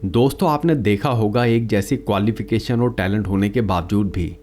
दोस्तों, आपने देखा होगा एक जैसी क्वालिफिकेशन और टैलेंट होने के बावजूद भी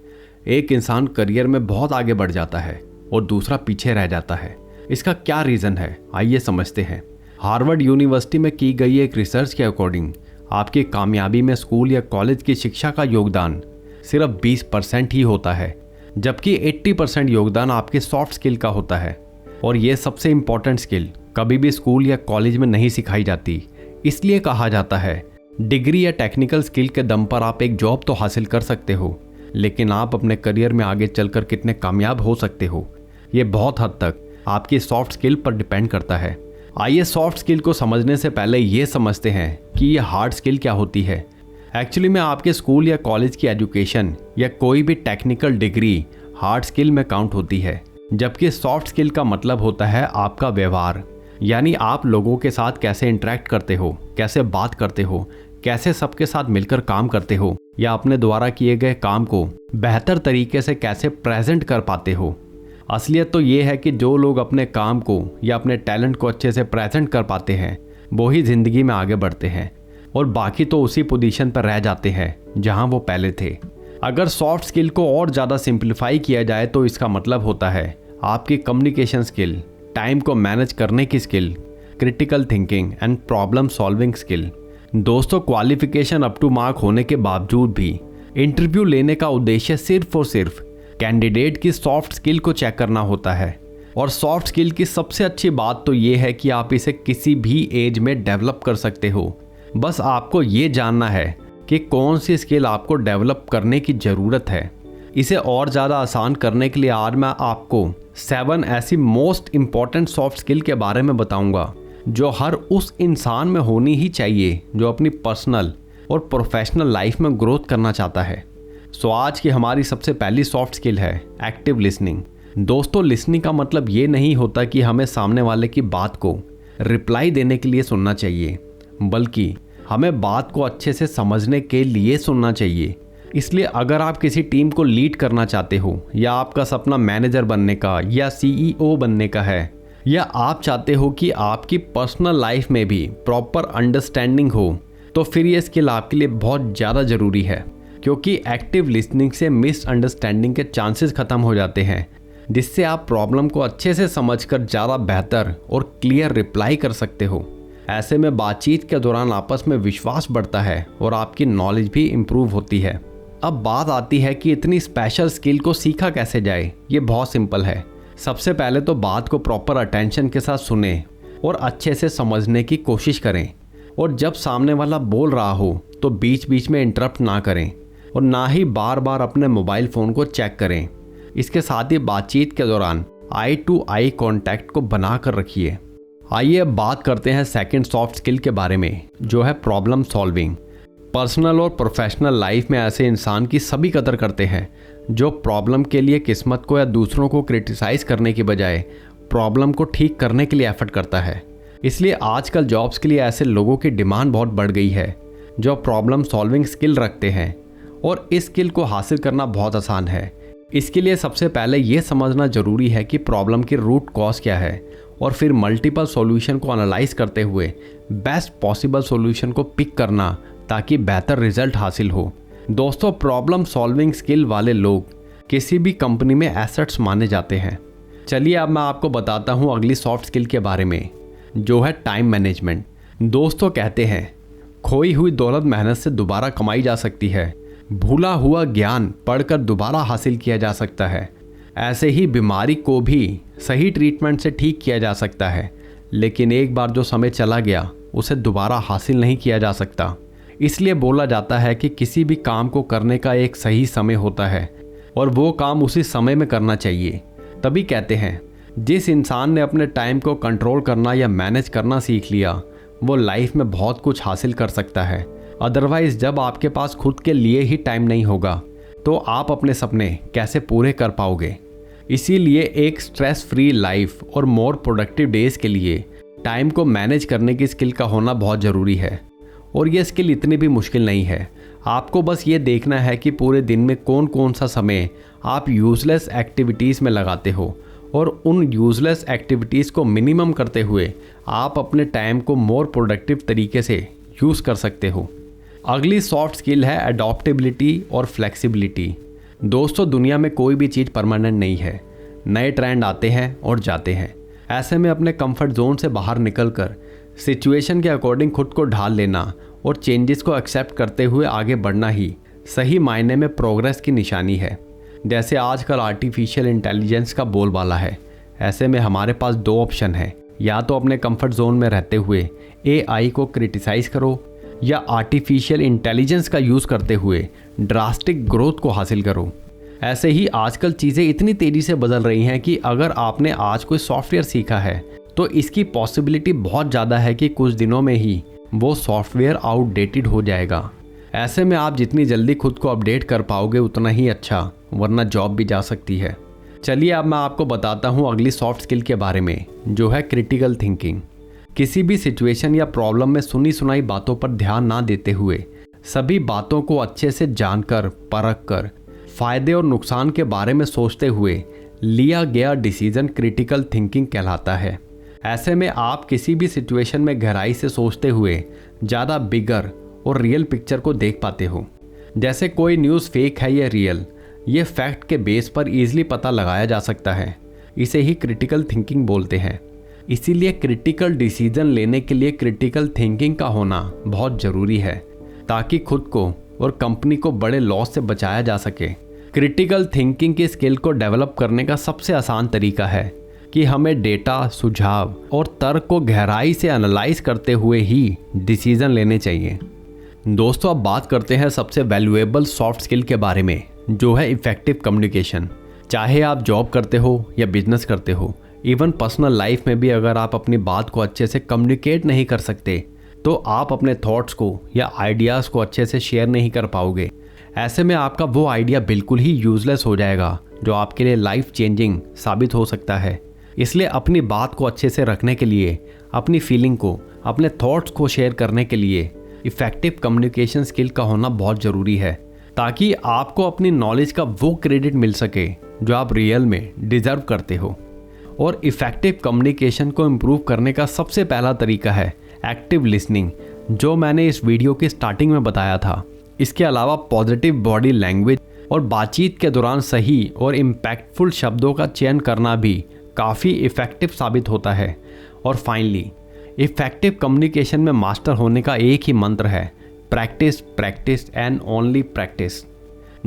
एक इंसान करियर में बहुत आगे बढ़ जाता है और दूसरा पीछे रह जाता है। इसका क्या रीज़न है, आइए समझते हैं। हार्वर्ड यूनिवर्सिटी में की गई एक रिसर्च के अकॉर्डिंग आपकी कामयाबी में स्कूल या कॉलेज की शिक्षा का योगदान सिर्फ 20% ही होता है, जबकि 80% योगदान आपके सॉफ्ट स्किल का होता है। और ये सबसे इम्पॉर्टेंट स्किल कभी भी स्कूल या कॉलेज में नहीं सिखाई जाती। इसलिए कहा जाता है डिग्री या टेक्निकल स्किल के दम पर आप एक जॉब तो हासिल कर सकते हो, लेकिन आप अपने करियर में आगे चलकर कितने कामयाब हो सकते हो ये बहुत हद तक आपकी सॉफ्ट स्किल पर डिपेंड करता है। आइए सॉफ्ट स्किल को समझने से पहले ये समझते हैं कि ये हार्ड स्किल क्या होती है। एक्चुअली में आपके स्कूल या कॉलेज की एजुकेशन या कोई भी टेक्निकल डिग्री हार्ड स्किल में काउंट होती है, जबकि सॉफ्ट स्किल का मतलब होता है आपका व्यवहार, यानी आप लोगों के साथ कैसे इंटरेक्ट करते हो, कैसे बात करते हो, कैसे सबके साथ मिलकर काम करते हो, या अपने द्वारा किए गए काम को बेहतर तरीके से कैसे प्रेजेंट कर पाते हो। असलियत तो ये है कि जो लोग अपने काम को या अपने टैलेंट को अच्छे से प्रेजेंट कर पाते हैं वो ही ज़िंदगी में आगे बढ़ते हैं, और बाकी तो उसी पोजीशन पर रह जाते हैं जहां वो पहले थे। अगर सॉफ्ट स्किल को और ज़्यादा सिंप्लीफाई किया जाए तो इसका मतलब होता है आपकी कम्युनिकेशन स्किल, टाइम को मैनेज करने की skill, critical thinking and problem solving skill. दोस्तों, क्वालिफिकेशन अप टू मार्क होने के बावजूद भी इंटरव्यू लेने का उद्देश्य सिर्फ और सिर्फ कैंडिडेट की सॉफ्ट स्किल को चेक करना होता है। और सॉफ्ट स्किल की सबसे अच्छी बात तो ये है कि आप इसे किसी भी एज में डेवलप कर सकते हो। बस आपको ये जानना है कि कौन सी स्किल आपको डेवलप करने की ज़रूरत है। इसे और ज़्यादा आसान करने के लिए आज मैं आपको 7 ऐसी मोस्ट इम्पॉर्टेंट सॉफ्ट स्किल के बारे में बताऊंगा जो हर उस इंसान में होनी ही चाहिए जो अपनी पर्सनल और प्रोफेशनल लाइफ में ग्रोथ करना चाहता है। सो आज की हमारी सबसे पहली सॉफ्ट स्किल है एक्टिव लिसनिंग। दोस्तों, लिसनिंग का मतलब ये नहीं होता कि हमें सामने वाले की बात को रिप्लाई देने के लिए सुनना चाहिए, बल्कि हमें बात को अच्छे से समझने के लिए सुनना चाहिए। इसलिए अगर आप किसी टीम को लीड करना चाहते हो, या आपका सपना मैनेजर बनने का या CEO बनने का है, या आप चाहते हो कि आपकी पर्सनल लाइफ में भी प्रॉपर अंडरस्टैंडिंग हो, तो फिर ये स्किल आपके लिए बहुत ज़्यादा ज़रूरी है, क्योंकि एक्टिव लिसनिंग से मिसअंडरस्टैंडिंग के चांसेस ख़त्म हो जाते हैं, जिससे आप प्रॉब्लम को अच्छे से समझकर ज़्यादा बेहतर और क्लियर रिप्लाई कर सकते हो। ऐसे में बातचीत के दौरान आपस में विश्वास बढ़ता है और आपकी नॉलेज भी इम्प्रूव होती है। अब बात आती है कि इतनी स्पेशल स्किल को सीखा कैसे जाए। ये बहुत सिंपल है। सबसे पहले तो बात को प्रॉपर अटेंशन के साथ सुने और अच्छे से समझने की कोशिश करें, और जब सामने वाला बोल रहा हो तो बीच बीच में इंटरप्ट ना करें, और ना ही बार बार अपने मोबाइल फ़ोन को चेक करें। इसके साथ ही बातचीत के दौरान आई टू आई कॉन्टैक्ट को बना कर रखिए। आइए अब बात करते हैं सेकंड सॉफ्ट स्किल के बारे में, जो है प्रॉब्लम सॉल्विंग। पर्सनल और प्रोफेशनल लाइफ में ऐसे इंसान की सभी कदर करते हैं जो प्रॉब्लम के लिए किस्मत को या दूसरों को क्रिटिसाइज़ करने की बजाय प्रॉब्लम को ठीक करने के लिए एफर्ट करता है। इसलिए आजकल जॉब्स के लिए ऐसे लोगों की डिमांड बहुत बढ़ गई है जो प्रॉब्लम सॉल्विंग स्किल रखते हैं, और इस स्किल को हासिल करना बहुत आसान है। इसके लिए सबसे पहले ये समझना ज़रूरी है कि प्रॉब्लम की रूट कॉज क्या है, और फिर मल्टीपल सॉल्यूशन को एनालाइज करते हुए बेस्ट पॉसिबल सॉल्यूशन को पिक करना, ताकि बेहतर रिजल्ट हासिल हो। दोस्तों, प्रॉब्लम सॉल्विंग स्किल वाले लोग किसी भी कंपनी में एसेट्स माने जाते हैं। चलिए अब मैं आपको बताता हूँ अगली सॉफ्ट स्किल के बारे में, जो है टाइम मैनेजमेंट। दोस्तों, कहते हैं खोई हुई दौलत मेहनत से दोबारा कमाई जा सकती है, भूला हुआ ज्ञान पढ़कर दोबारा हासिल किया जा सकता है। ऐसे ही बीमारी को भी सही ट्रीटमेंट से ठीक किया जा सकता है, लेकिन एक बार जो समय चला गया उसे दोबारा हासिल नहीं किया जा सकता। इसलिए बोला जाता है कि किसी भी काम को करने का एक सही समय होता है, और वो काम उसी समय में करना चाहिए। तभी कहते हैं जिस इंसान ने अपने टाइम को कंट्रोल करना या मैनेज करना सीख लिया, वो लाइफ में बहुत कुछ हासिल कर सकता है। अदरवाइज जब आपके पास खुद के लिए ही टाइम नहीं होगा तो आप अपने सपने कैसे पूरे कर पाओगे। इसीलिए एक स्ट्रेस फ्री लाइफ और मोर प्रोडक्टिव डेज के लिए टाइम को मैनेज करने की स्किल का होना बहुत ज़रूरी है। और ये स्किल इतनी भी मुश्किल नहीं है। आपको बस ये देखना है कि पूरे दिन में कौन कौन सा समय आप यूज़लेस एक्टिविटीज़ में लगाते हो, और उन यूज़लेस एक्टिविटीज़ को मिनिमम करते हुए आप अपने टाइम को मोर प्रोडक्टिव तरीके से यूज़ कर सकते हो। अगली सॉफ्ट स्किल है अडॉप्टेबिलिटी और फ्लेक्सिबिलिटी। दोस्तों, दुनिया में कोई भी चीज़ परमानेंट नहीं है। नए ट्रेंड आते हैं और जाते हैं। ऐसे में अपने कंफर्ट जोन से बाहर निकलकर सिचुएशन के अकॉर्डिंग खुद को ढाल लेना और चेंजेस को एक्सेप्ट करते हुए आगे बढ़ना ही सही मायने में प्रोग्रेस की निशानी है। जैसे आजकल आर्टिफिशियल इंटेलिजेंस का बोलबाला है, ऐसे में हमारे पास दो ऑप्शन है। या तो अपने कंफर्ट जोन में रहते हुए AI को क्रिटिसाइज करो, या आर्टिफिशियल इंटेलिजेंस का यूज़ करते हुए ड्रास्टिक ग्रोथ को हासिल करो। ऐसे ही आजकल चीज़ें इतनी तेज़ी से बदल रही हैं कि अगर आपने आज कोई सॉफ्टवेयर सीखा है तो इसकी पॉसिबिलिटी बहुत ज़्यादा है कि कुछ दिनों में ही वो सॉफ्टवेयर आउटडेटेड हो जाएगा। ऐसे में आप जितनी जल्दी खुद को अपडेट कर पाओगे उतना ही अच्छा, वरना जॉब भी जा सकती है। चलिए अब मैं आपको बताता हूँ अगली सॉफ्ट स्किल के बारे में, जो है क्रिटिकल थिंकिंग। किसी भी सिचुएशन या प्रॉब्लम में सुनी सुनाई बातों पर ध्यान ना देते हुए सभी बातों को अच्छे से जानकर परख कर फायदे और नुकसान के बारे में सोचते हुए लिया गया डिसीजन क्रिटिकल थिंकिंग कहलाता है। ऐसे में आप किसी भी सिचुएशन में गहराई से सोचते हुए ज़्यादा बिगर और रियल पिक्चर को देख पाते हो। जैसे कोई न्यूज़ फेक है या रियल, ये फैक्ट के बेस पर ईजिली पता लगाया जा सकता है। इसे ही क्रिटिकल थिंकिंग बोलते हैं। इसीलिए क्रिटिकल डिसीजन लेने के लिए क्रिटिकल थिंकिंग का होना बहुत ज़रूरी है, ताकि खुद को और कंपनी को बड़े लॉस से बचाया जा सके। क्रिटिकल थिंकिंग की स्किल को डेवलप करने का सबसे आसान तरीका है कि हमें डेटा, सुझाव और तर्क को गहराई से एनालाइज करते हुए ही डिसीजन लेने चाहिए। दोस्तों, अब बात करते हैं सबसे वैल्यूएबल सॉफ्ट स्किल के बारे में, जो है इफ़ेक्टिव कम्युनिकेशन। चाहे आप जॉब करते हो या बिजनेस करते हो, इवन पर्सनल लाइफ में भी अगर आप अपनी बात को अच्छे से कम्युनिकेट नहीं कर सकते तो आप अपने थॉट्स को या आइडियाज़ को अच्छे से शेयर नहीं कर पाओगे। ऐसे में आपका वो आइडिया बिल्कुल ही यूजलेस हो जाएगा जो आपके लिए लाइफ चेंजिंग साबित हो सकता है। इसलिए अपनी बात को अच्छे से रखने के लिए, अपनी फीलिंग को, अपने थॉट्स को शेयर करने के लिए इफ़ेक्टिव कम्युनिकेशन स्किल का होना बहुत ज़रूरी है, ताकि आपको अपनी नॉलेज का वो क्रेडिट मिल सके जो आप रियल में डिज़र्व करते हो। और इफ़ेक्टिव कम्युनिकेशन को इम्प्रूव करने का सबसे पहला तरीका है एक्टिव लिसनिंग, जो मैंने इस वीडियो की स्टार्टिंग में बताया था। इसके अलावा पॉजिटिव बॉडी लैंग्वेज और बातचीत के दौरान सही और इम्पैक्टफुल शब्दों का चयन करना भी काफ़ी इफ़ेक्टिव साबित होता है। और फाइनली, इफ़ेक्टिव कम्युनिकेशन में मास्टर होने का एक ही मंत्र है, practice, practice and only practice.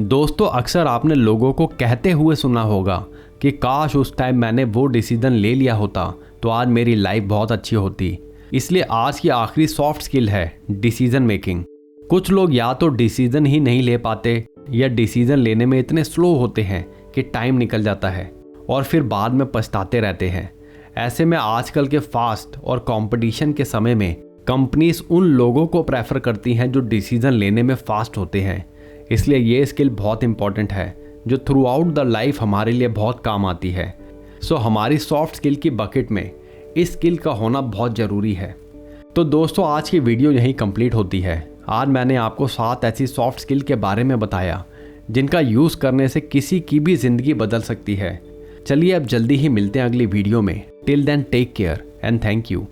दोस्तों, अक्सर आपने लोगों को कहते हुए सुना होगा कि काश उस टाइम मैंने वो डिसीजन ले लिया होता तो आज मेरी लाइफ बहुत अच्छी होती। इसलिए आज की आखिरी सॉफ्ट स्किल है डिसीजन मेकिंग। कुछ लोग या तो डिसीजन ही नहीं ले पाते या डिसीजन लेने में इतने स्लो होते हैं कि टाइम निकल जाता है और फिर बाद में पछताते रहते हैं। ऐसे में आजकल के फास्ट और कंपटीशन के समय में कंपनीज उन लोगों को प्रेफर करती हैं जो डिसीजन लेने में फास्ट होते हैं। इसलिए ये स्किल बहुत इंपॉर्टेंट है जो थ्रू आउट द लाइफ हमारे लिए बहुत काम आती है। सो हमारी सॉफ्ट स्किल की बकेट में इस स्किल का होना बहुत ज़रूरी है। तो दोस्तों, आज की वीडियो यहीं कंप्लीट होती है। आज मैंने आपको 7 ऐसी सॉफ्ट स्किल के बारे में बताया जिनका यूज़ करने से किसी की भी ज़िंदगी बदल सकती है। चलिए अब जल्दी ही मिलते हैं अगली वीडियो में। Till then take care and thank you.